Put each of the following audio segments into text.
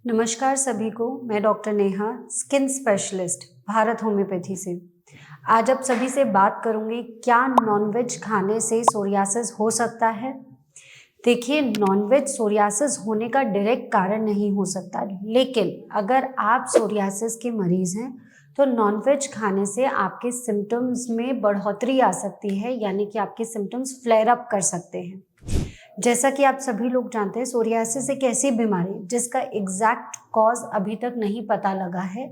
नमस्कार सभी को। मैं doctor Neha, skin specialist, Bharat homeopathy से। आज आप सभी से बात करूंगी, क्या नॉनवेज खाने से सोरियासिस हो सकता है। देखिए, नॉनवेज सोरियासिस होने का डायरेक्ट कारण नहीं हो सकता, लेकिन अगर आप सोरियासिस के मरीज हैं तो नॉनवेज खाने से आपके सिम्टम्स में बढ़ोतरी आ सकती है, यानी कि आपके सिम्टम्स फ्लेयर अप कर सकते हैं। जैसा कि आप सभी लोग जानते हैं, सोरियासिस एक ऐसी बीमारी जिसका एग्जैक्ट कॉज अभी तक नहीं पता लगा है।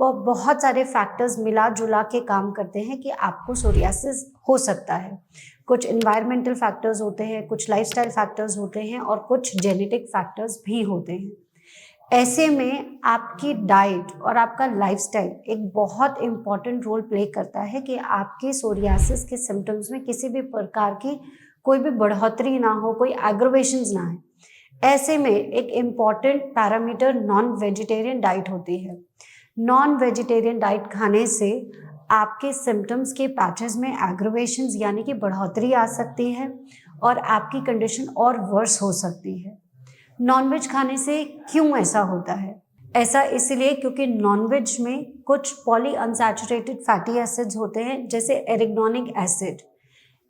वो बहुत सारे फैक्टर्स मिला जुला के काम करते हैं कि आपको सोरियासिस हो सकता है। कुछ एनवायरमेंटल फैक्टर्स होते हैं, कुछ लाइफस्टाइल फैक्टर्स होते हैं और कुछ जेनेटिक फैक्टर्स भी होते हैं। ऐसे में आपकी डाइट और आपका लाइफस्टाइल एक बहुत इम्पॉर्टेंट रोल प्ले करता है कि आपके सोरियासिस के सिम्टम्स में किसी भी प्रकार की कोई भी बढ़ोतरी ना हो, कोई एग्रवेशंस ना है। ऐसे में एक important parameter non vegetarian diet होती है। नॉन वेजिटेरियन डाइट खाने से आपके सिम्टम्स के पैचेस में एग्रवेशंस यानी कि बढ़ोतरी आ सकती है और आपकी कंडीशन और वर्स हो सकती है। नॉनवेज खाने से क्यों ऐसा होता है? ऐसा इसलिए क्योंकि नॉनवेज में कुछ पॉली अनसैचुरेटेड फैटी एसिड्स होते हैं, जैसे एरिग्नोनिक एसिड।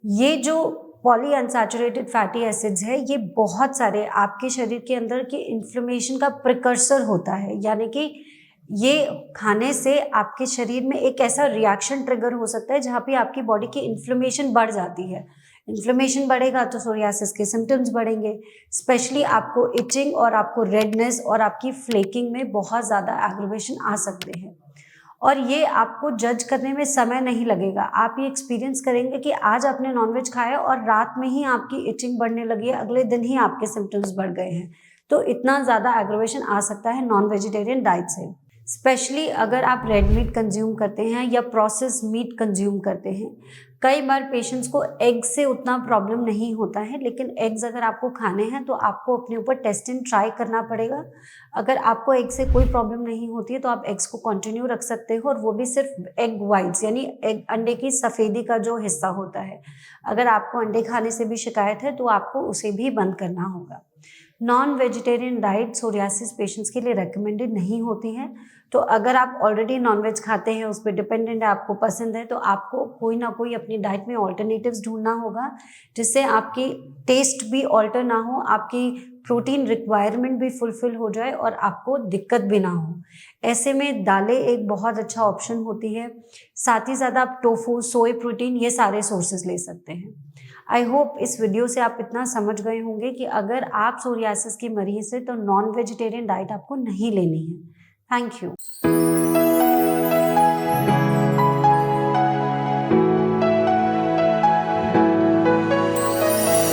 ये जो पॉली अनसैचुरेटेड फैटी एसिड्स है, ये बहुत सारे आपके शरीर के अंदर की इन्फ्लेमेशन का प्रिकर्सर होता है, यानी कि ये खाने से आपके शरीर में एक ऐसा रिएक्शन ट्रिगर हो सकता है जहाँ पे आपकी बॉडी की इन्फ्लेमेशन बढ़ जाती है। इन्फ्लेमेशन बढ़ेगा तो सोरियासिस के सिम्टम्स बढ़ेंगे। स्पेशली आपको इचिंग और आपको रेडनेस और आपकी फ्लेकिंग में बहुत ज़्यादा एग्रवेशन आ सकते हैं। और ये आपको जज करने में समय नहीं लगेगा। आप ये एक्सपीरियंस करेंगे कि आज आपने नॉनवेज खाया और रात में ही आपकी इचिंग बढ़ने लगी है, अगले दिन ही आपके सिम्टम्स बढ़ गए हैं। तो इतना ज़्यादा एग्रवेशन आ सकता है नॉन वेजिटेरियन डाइट से। स्पेशली अगर आप रेड मीट कंज्यूम करते हैं या प्रोसेस मीट कंज्यूम करते हैं। कई बार पेशेंट्स को एग से उतना प्रॉब्लम नहीं होता है, लेकिन एग्स अगर आपको खाने हैं तो आपको अपने ऊपर टेस्ट एंड ट्राई करना पड़ेगा। अगर आपको एग से कोई प्रॉब्लम नहीं होती है तो आप एग्स को कंटिन्यू रख सकते हो, और वो भी सिर्फ एग वाइट्स यानी एग अंडे की सफ़ेदी का जो हिस्सा होता है। अगर आपको अंडे खाने से भी शिकायत है तो आपको उसे भी बंद करना होगा। Non vegetarian diet psoriasis patients के लिए रेकमेंडेड नहीं होती है। तो अगर आप ऑलरेडी नॉनवेज खाते हैं, उस पर डिपेंडेंट है, आपको पसंद है, तो आपको कोई ना कोई अपनी डाइट में ऑल्टरनेटिव्स ढूंढना होगा, जिससे आपकी टेस्ट भी ऑल्टर ना हो, आपकी प्रोटीन रिक्वायरमेंट भी फुलफिल हो जाए और आपको दिक्कत भी ना हो। ऐसे में दालें एक बहुत अच्छा ऑप्शन होती है। साथ ही साथ आप टोफू, सोय प्रोटीन, ये सारे सोर्सेज ले सकते हैं। आई होप इस वीडियो से आप इतना समझ गए होंगे कि अगर आप सोरियासिस की मरीज हैं तो नॉन वेजिटेरियन डाइट आपको नहीं लेनी है। Thank you.